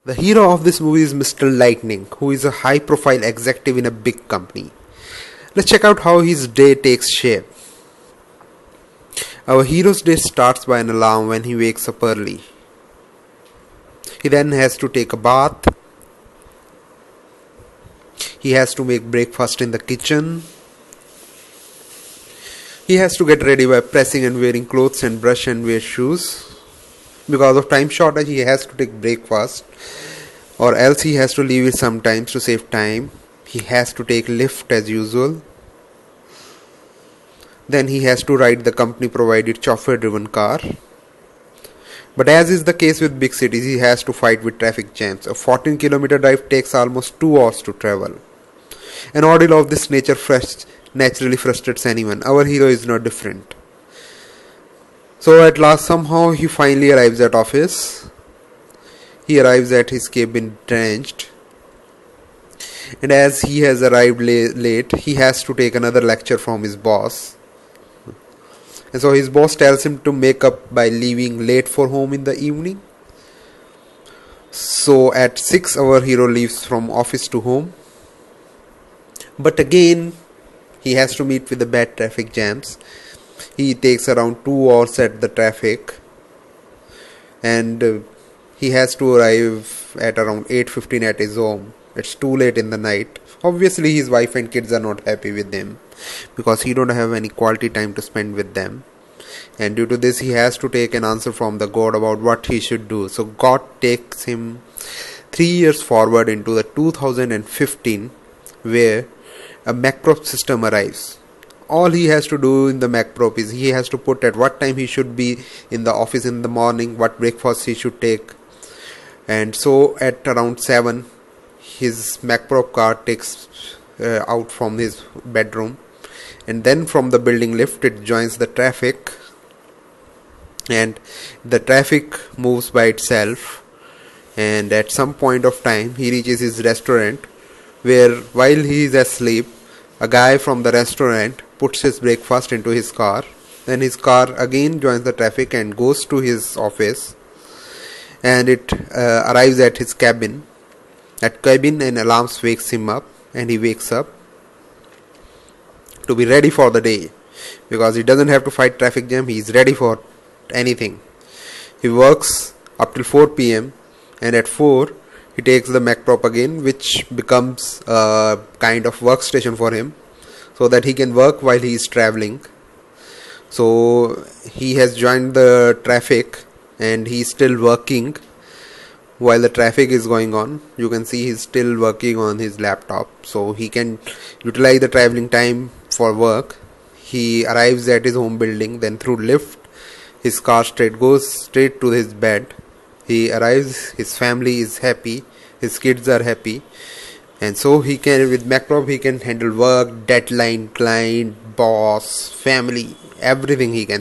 The hero of this movie is Mr. Lightning, who is a high-profile executive in a big company. Let's check out how his day takes shape. Our hero's day starts by an alarm when he wakes up early. He then has to take a bath. He has to make breakfast in the kitchen. He has to get ready by pressing and wearing clothes and brush and wear shoes. Because of time shortage, he has to take breakfast, or else he has to leave it sometimes to save time. He has to take lift as usual. Then he has to ride the company provided chauffeur driven car. But as is the case with big cities, he has to fight with traffic jams. A 14-kilometer drive takes almost 2 hours to travel. An ordeal of this nature naturally frustrates anyone. Our hero is not different. So at last somehow he finally arrives at office. He arrives at his cabin drenched. And as he has arrived late, he has to take another lecture from his boss. And so his boss tells him to make up by leaving late for home in the evening. So at 6 our hero leaves from office to home. But again he has to meet with the bad traffic jams. He takes around 2 hours at the traffic, and he has to arrive at around 8:15 at his home. It's too late in the night. Obviously his wife and kids are not happy with him because he don't have any quality time to spend with them, and due to this he has to take an answer from the God about what he should do. So God takes him 3 years forward into the 2015, where a MacProp system arrives. All he has to do in the MacProp is he has to put at what time he should be in the office in the morning, what breakfast he should take. And so at around 7, his MacProp car takes out from his bedroom, and then from the building lift it joins the traffic, and the traffic moves by itself, and at some point of time he reaches his restaurant, where while he is asleep, a guy from the restaurant puts his breakfast into his car. Then his car again joins the traffic and goes to his office, and it arrives at his cabin. At cabin, an alarm wakes him up, and he wakes up to be ready for the day, because he doesn't have to fight traffic jam. He is ready for anything. He works up till 4 p.m. and at 4 he takes the MacProp again, which becomes a kind of workstation for him, so that he can work while he is traveling. So he has joined the traffic and he is still working while the traffic is going on. You can see he is still working on his laptop, so he can utilize the traveling time for work. He arrives at his home building, then through lift his car goes straight to his bed. He arrives, his family is happy, his kids are happy, and so he can, with MacProp he can handle work, deadline, client, boss, family, everything he can.